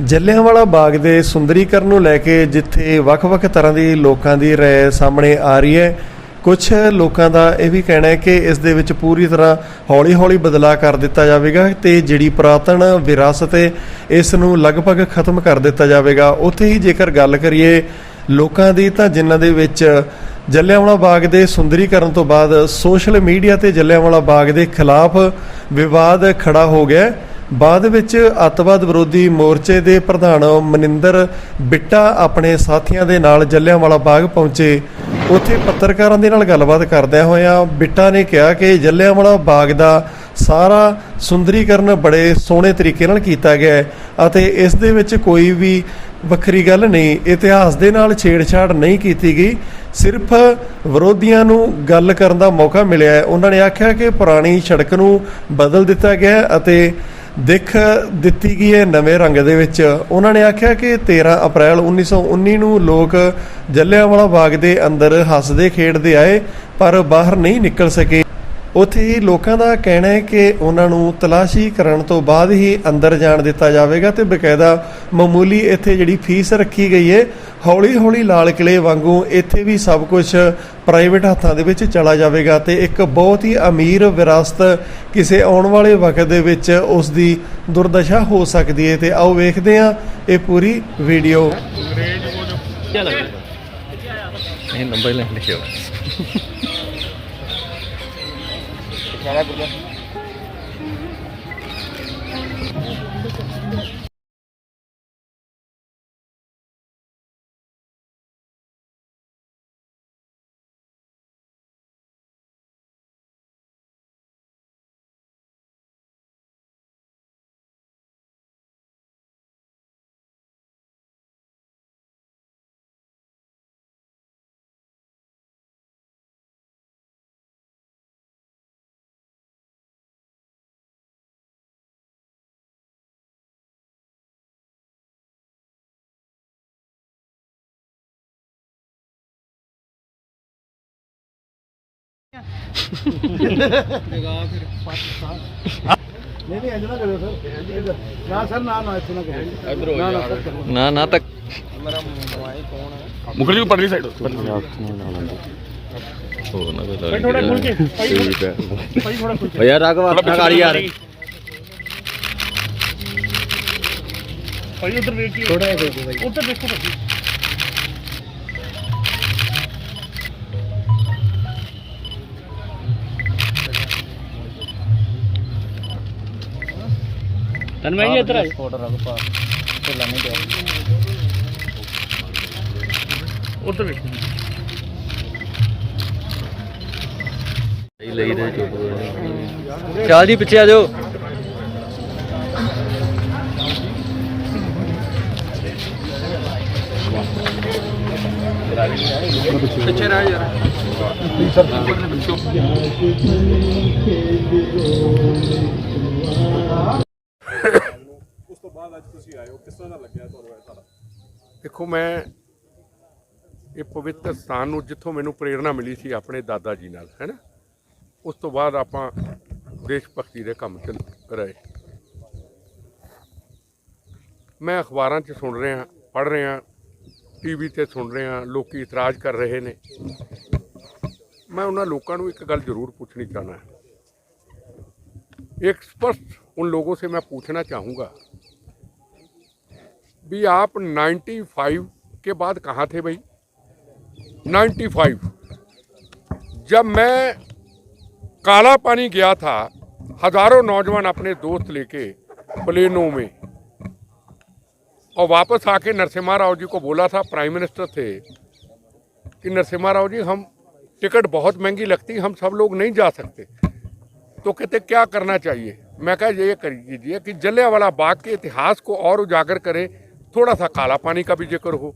ਜਲਿਆਂਵਾਲਾ ਬਾਗ ਦੇ ਸੁੰਦਰੀਕਰਨ ਨੂੰ ਲੈ ਕੇ ਜਿੱਥੇ ਵੱਖ-ਵੱਖ ਤਰ੍ਹਾਂ ਦੀ ਲੋਕਾਂ ਦੀ ਰਾਏ ਸਾਹਮਣੇ ਆ ਰਹੀ ਹੈ, ਕੁਝ ਲੋਕਾਂ ਦਾ ਇਹ ਵੀ ਕਹਿਣਾ ਹੈ ਕਿ ਇਸ ਦੇ ਵਿੱਚ ਪੂਰੀ ਤਰ੍ਹਾਂ ਹੌਲੀ-ਹੌਲੀ ਬਦਲਾਅ ਕਰ ਦਿੱਤਾ ਜਾਵੇਗਾ ਤੇ ਜਿਹੜੀ ਪੁਰਾਤਨ ਵਿਰਾਸਤ ਹੈ ਇਸ ਨੂੰ ਲਗਭਗ ਖਤਮ ਕਰ ਦਿੱਤਾ ਜਾਵੇਗਾ। ਉੱਥੇ ਹੀ ਜੇਕਰ ਗੱਲ ਕਰੀਏ ਲੋਕਾਂ ਦੀ ਤਾਂ ਜਿਨ੍ਹਾਂ ਦੇ ਵਿੱਚ ਜਲਿਆਂਵਾਲਾ ਬਾਗ ਦੇ ਸੁੰਦਰੀਕਰਨ ਤੋਂ ਬਾਅਦ ਸੋਸ਼ਲ ਮੀਡੀਆ ਤੇ ਜਲਿਆਂਵਾਲਾ ਬਾਗ ਦੇ ਖਿਲਾਫ ਵਿਵਾਦ ਖੜਾ ਹੋ ਗਿਆ। ਬਾਅਦ ਵਿੱਚ ਅੱਤਵਾਦ ਵਿਰੋਧੀ ਮੋਰਚੇ ਦੇ ਪ੍ਰਧਾਨ ਮਨਿੰਦਰ ਬਿੱਟਾ ਆਪਣੇ ਸਾਥੀਆਂ ਦੇ ਨਾਲ ਜਲਿਆਂਵਾਲਾ ਬਾਗ ਪਹੁੰਚੇ। ਉੱਥੇ ਪੱਤਰਕਾਰਾਂ ਦੇ ਨਾਲ ਗੱਲਬਾਤ ਕਰਦਿਆਂ ਹੋਇਆਂ ਬਿੱਟਾ ਨੇ ਕਿਹਾ ਕਿ ਜਲਿਆਂਵਾਲਾ ਬਾਗ ਦਾ ਸਾਰਾ ਸੁੰਦਰੀਕਰਨ ਬੜੇ ਸੋਹਣੇ ਤਰੀਕੇ ਨਾਲ ਕੀਤਾ ਗਿਆ ਹੈ ਅਤੇ ਇਸ ਦੇ ਵਿੱਚ ਕੋਈ ਵੀ ਵੱਖਰੀ ਗੱਲ ਨਹੀਂ, ਇਤਿਹਾਸ ਦੇ ਨਾਲ ਛੇੜਛਾੜ ਨਹੀਂ ਕੀਤੀ ਗਈ, ਸਿਰਫ ਵਿਰੋਧੀਆਂ ਨੂੰ ਗੱਲ ਕਰਨ ਦਾ ਮੌਕਾ ਮਿਲਿਆ ਹੈ। ਉਹਨਾਂ ਨੇ ਆਖਿਆ ਕਿ ਪੁਰਾਣੀ ਸੜਕ ਨੂੰ ਬਦਲ ਦਿੱਤਾ ਗਿਆ ਅਤੇ ਦਿੱਖ ਦਿੱਤੀ ਗਈ ਹੈ ਨਵੇਂ ਰੰਗ ਦੇ ਵਿੱਚ। ਉਹਨਾਂ ਨੇ ਆਖਿਆ ਕਿ 13 ਅਪ੍ਰੈਲ 1919 ਨੂੰ ਲੋਕ ਜਲਿਆਂਵਾਲਾ ਬਾਗ ਦੇ ਅੰਦਰ ਹੱਸਦੇ ਖੇਡਦੇ ਆਏ ਪਰ ਬਾਹਰ ਨਹੀਂ ਨਿਕਲ ਸਕੇ। ਉੱਥੇ ਹੀ ਲੋਕਾਂ ਦਾ ਕਹਿਣਾ ਹੈ ਕਿ ਉਹਨਾਂ ਨੂੰ ਤਲਾਸ਼ੀ ਕਰਨ ਤੋਂ ਬਾਅਦ ਹੀ ਅੰਦਰ ਜਾਣ ਦਿੱਤਾ ਜਾਵੇਗਾ ਤੇ ਬਕਾਇਦਾ ਮਾਮੂਲੀ ਇੱਥੇ ਜਿਹੜੀ ਫੀਸ ਰੱਖੀ ਗਈ ਹੈ, ਹੌਲੀ-ਹੌਲੀ ਲਾਲ ਕਿਲੇ ਵਾਂਗੂ ਇੱਥੇ ਵੀ ਸਭ ਕੁਝ ਪ੍ਰਾਈਵੇਟ ਹੱਥਾਂ ਦੇ ਵਿੱਚ ਚਲਾ ਜਾਵੇਗਾ ਤੇ ਇੱਕ ਬਹੁਤ ਹੀ ਅਮੀਰ ਵਿਰਾਸਤ ਕਿਸੇ ਆਉਣ ਵਾਲੇ ਵਕਤ ਦੇ ਵਿੱਚ ਉਸ ਦੀ ਦੁਰਦਸ਼ਾ ਹੋ ਸਕਦੀ ਹੈ। ਤੇ ਆਓ ਵੇਖਦੇ ਹਾਂ ਇਹ ਪੂਰੀ ਵੀਡੀਓ। ਨੰਬਰ ਲੈ ਲਿਖਿਓ ना तक मुखर्जी को पड़ली साइड यार राघव अपना गाड़ी यार उधर देखिए, उधर देखो तन्मय इधर आए उधर शाह जी पीछे आ जाओ। पीछे रह यार ਉਸ ਤੋਂ ਬਾਅਦ ਅੱਜ ਤੁਸੀਂ ਆਏ ਹੋ, ਕਿਸ ਤਰ੍ਹਾਂ ਦਾ ਲੱਗਿਆ ਤੁਹਾਨੂੰ ਇਹ ਸਾਰਾ? ਦੇਖੋ, ਮੈਂ ਇਹ ਪਵਿੱਤਰ ਸਥਾਨ ਨੂੰ ਜਿੱਥੋਂ ਮੈਨੂੰ ਪ੍ਰੇਰਣਾ ਮਿਲੀ ਸੀ ਆਪਣੇ ਦਾਦਾ ਜੀ ਨਾਲ, ਹੈ ਨਾ, ਉਸ ਤੋਂ ਬਾਅਦ ਆਪਾਂ ਦੇਸ਼ ਭਗਤੀ ਦੇ ਕੰਮ 'ਚ ਰਹੇ। ਮੈਂ ਅਖਬਾਰਾਂ 'ਚ ਸੁਣ ਰਿਹਾ, ਪੜ੍ਹ ਰਿਹਾ, ਟੀਵੀ 'ਤੇ ਸੁਣ ਰਿਹਾ, ਲੋਕ ਇਤਰਾਜ਼ ਕਰ ਰਹੇ ਨੇ। ਮੈਂ ਉਹਨਾਂ लोगों को एक गल जरूर पूछनी चाहना है। एक स्पष्ट उन लोगों से मैं पूछना चाहूँगा भी आप 95 के बाद कहाँ थे भाई? 95 जब मैं काला पानी गया था, हज़ारों नौजवान अपने दोस्त लेके प्लेनों में, और वापस आके नरसिम्हा राव जी को बोला था, प्राइम मिनिस्टर थे, कि नरसिम्हा राव जी हम टिकट बहुत महंगी लगती, हम सब लोग नहीं जा सकते, तो कहते क्या करना चाहिए? मैं कहा ये कर कीजिए कि जलियांवाला बाग के इतिहास को और उजागर करें, थोड़ा सा काला पानी का भी जिक्र हो।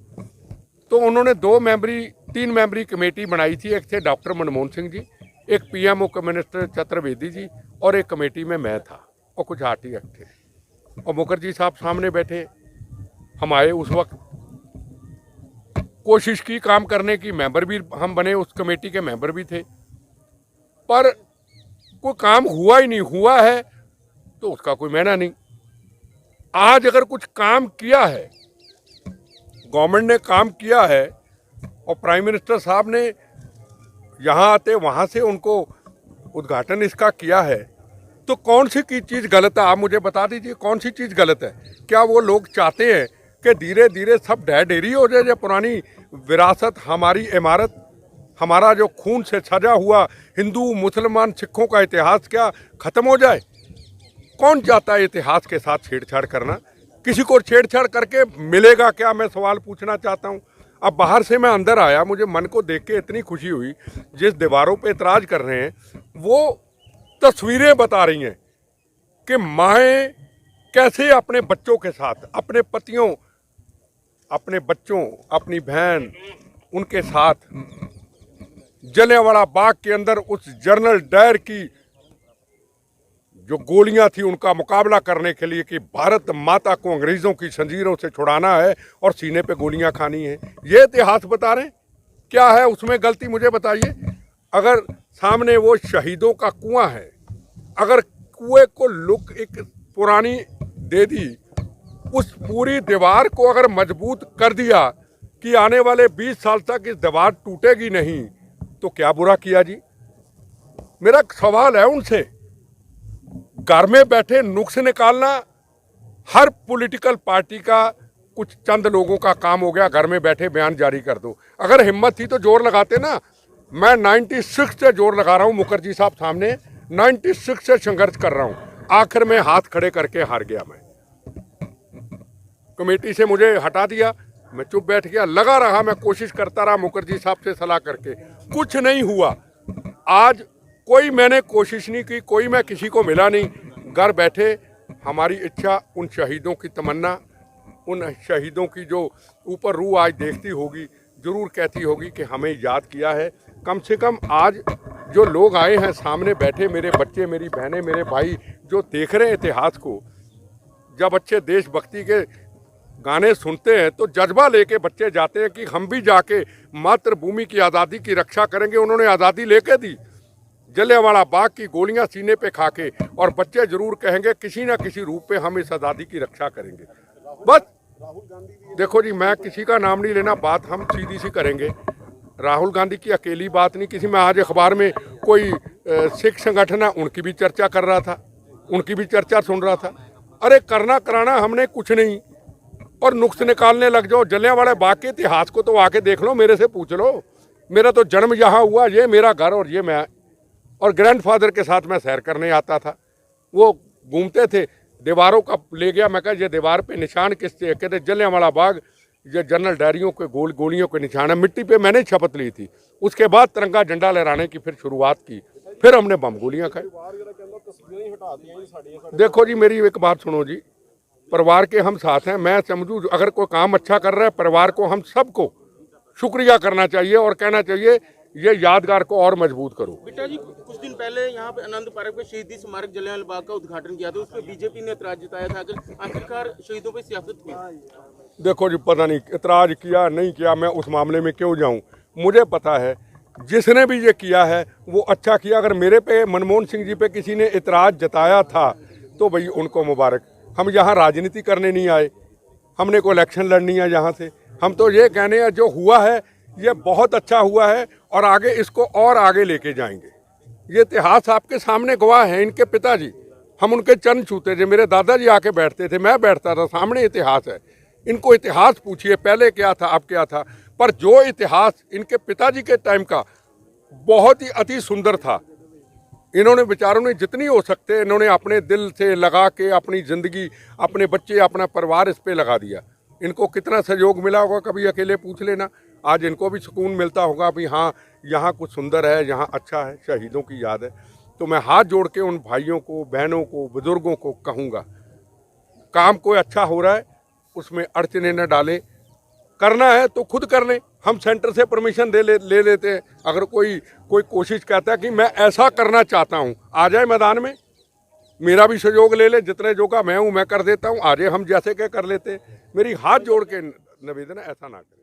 तो उन्होंने 3 मेंबरी कमेटी बनाई थी। एक थे डॉक्टर मनमोहन सिंह जी, एक पीएमओ मिनिस्टर चतुर्वेदी जी, और एक कमेटी में मैं था और कुछ आरटीएफ थे, और मुखर्जी साहब सामने बैठे। हम आए, उस वक्त कोशिश की काम करने की, मेंबर भी हम बने, उस कमेटी के मेंबर भी थे, पर कोई काम हुआ ही नहीं। हुआ है तो उसका कोई मायना नहीं। आज अगर कुछ काम किया है, गवर्नमेंट ने काम किया है और प्राइम मिनिस्टर साहब ने यहाँ आते वहाँ से उनको उद्घाटन इसका किया है, तो कौन सी की चीज़ गलत है? आप मुझे बता दीजिए कौन सी चीज़ गलत है। क्या वो लोग चाहते हैं कि धीरे धीरे सब ढह ढेरी हो जाए, जो पुरानी विरासत, हमारी इमारत, हमारा जो खून से सजा हुआ हिंदू मुसलमान सिखों का इतिहास क्या ख़त्म हो जाए? कौन चाहता है इतिहास के साथ छेड़छाड़ करना? किसी को छेड़छाड़ करके मिलेगा क्या? मैं सवाल पूछना चाहता हूँ। अब बाहर से मैं अंदर आया, मुझे मन को देख के इतनी खुशी हुई, जिस दीवारों पे इतराज़ कर रहे हैं वो तस्वीरें बता रही हैं कि माएँ कैसे अपने बच्चों के साथ, अपने पतियों, अपने बच्चों, अपनी बहन, उनके साथ जलियांवाला बाग के अंदर उस जनरल डायर की जो गोलियां थी उनका मुकाबला करने के लिए कि भारत माता को अंग्रेज़ों की जंजीरों से छुड़ाना है और सीने पे गोलियां खानी है, ये इतिहास बता रहे हैं। क्या है उसमें गलती, मुझे बताइए। अगर सामने वो शहीदों का कुआं है, अगर कुएं को लुक एक पुरानी दे दी, उस पूरी दीवार को अगर मजबूत कर दिया कि आने वाले 20 साल तक इस दीवार टूटेगी नहीं, तो क्या बुरा किया जी? मेरा सवाल है उनसे। घर में बैठे नुक्स निकालना हर पॉलिटिकल पार्टी का, कुछ चंद लोगों का काम हो गया, घर में बैठे बयान जारी कर दो। अगर हिम्मत थी तो जोर लगाते ना। मैं 96 से जोर लगा रहा हूँ मुखर्जी साहब सामने, 96 से संघर्ष कर रहा हूँ, आखिर में हाथ खड़े करके हार गया। मैं कमेटी से मुझे हटा दिया, मैं चुप बैठ गया, लगा रहा, मैं कोशिश करता रहा मुखर्जी साहब से सलाह करके, कुछ नहीं हुआ। आज कोई मैंने कोशिश नहीं की, कोई मैं किसी को मिला नहीं, घर बैठे हमारी इच्छा, उन शहीदों की तमन्ना, उन शहीदों की जो ऊपर रूह आज देखती होगी, ज़रूर कहती होगी कि हमें याद किया है। कम से कम आज जो लोग आए हैं सामने बैठे, मेरे बच्चे, मेरी बहनें, मेरे भाई, जो देख रहे हैं इतिहास को, जब अच्छे देशभक्ति के गाने सुनते हैं तो जज्बा लेके बच्चे जाते हैं कि हम भी जाके मातृभूमि की आज़ादी की रक्षा करेंगे। उन्होंने आज़ादी लेके दी, जलियांवाला बाग की गोलियां सीने पे खा के, और बच्चे जरूर कहेंगे किसी ना किसी रूप पे हम इस आज़ादी की रक्षा करेंगे। बस देखो जी, मैं किसी का नाम नहीं लेना, बात हम सीधी सी करेंगे। राहुल गांधी की अकेली बात नहीं, किसी में आज अखबार में कोई सिख संगठन है, उनकी भी चर्चा कर रहा था, उनकी भी चर्चा सुन रहा था। अरे करना कराना हमने कुछ नहीं, और नुक्स निकालने लग जाओ। जलियांवाला बाग के इतिहास को तो आके देख लो, मेरे से पूछ लो। मेरा तो जन्म यहाँ हुआ, ये मेरा घर, और ये मैं, और ग्रैंडफादर के साथ मैं सैर करने आता था। वो घूमते थे, दीवारों का ले गया, मैं कहा ये दीवार पे निशान किससे? कहते जलियांवाला बाग, ये जनरल डायरियों के गोलियों के निशान है। मिट्टी पे मैंने शपथ ली थी, उसके बाद तिरंगा झंडा लहराने की फिर शुरुआत की, फिर हमने बम गोलियां खाई। देखो जी, मेरी एक बात सुनो जी, परिवार के हम साथ हैं। मैं समझूँ अगर कोई काम अच्छा कर रहा है, परिवार को हम सबको शुक्रिया करना चाहिए और कहना चाहिए ये यादगार को और मजबूत करो। बेटा जी, कुछ दिन पहले यहाँ पे आनंद पार्क में शहीदी स्मारक जलियांवाला बाग का उद्घाटन किया था, उस पर बीजेपी ने ऐतराज जताया था, आखिरकार शहीदों पे सियासत की। देखो जी, पता नहीं ऐतराज किया नहीं किया, मैं उस मामले में क्यों जाऊँ। मुझे पता है जिसने भी ये किया है वो अच्छा किया। अगर मेरे पे, मनमोहन सिंह जी पे किसी ने ऐतराज जताया था तो भाई उनको मुबारक। हम यहाँ राजनीति करने नहीं आए, हमने कोई इलेक्शन लड़नी है यहाँ से। हम तो ये कहने हैं जो हुआ है ये बहुत अच्छा हुआ है और आगे इसको और आगे लेके जाएंगे। ये इतिहास आपके सामने गवाह है। इनके पिताजी, हम उनके चरण छूते थे, मेरे दादाजी आके बैठते थे, मैं बैठता था, सामने इतिहास है। इनको इतिहास पूछिए पहले क्या था अब क्या था, पर जो इतिहास इनके पिताजी के टाइम का बहुत ही अति सुंदर था। इन्होंने बेचारों ने जितनी हो सकते इन्होंने अपने दिल से लगा के अपनी ज़िंदगी, अपने बच्चे, अपना परिवार इस पे लगा दिया। इनको कितना सहयोग मिला होगा कभी अकेले पूछ लेना। आज इनको भी सुकून मिलता होगा भी हाँ यहाँ कुछ सुंदर है, यहाँ अच्छा है, शहीदों की याद है। तो मैं हाथ जोड़ के उन भाइयों को, बहनों को, बुजुर्गों को कहूँगा, काम कोई अच्छा हो रहा है उसमें अड़चने न डालें। करना है तो खुद कर लें, हम सेंटर से परमिशन ले लेते हैं। अगर कोई कोशिश करता है कि मैं ऐसा करना चाहता हूँ, आ जाए मैदान में, मेरा भी सहयोग ले ले, जितने जो का मैं हूँ मैं कर देता हूँ, आ जाए, हम जैसे क्या कर लेते हैं। मेरी हाथ जोड़ के निवेदन है, ऐसा ना करें।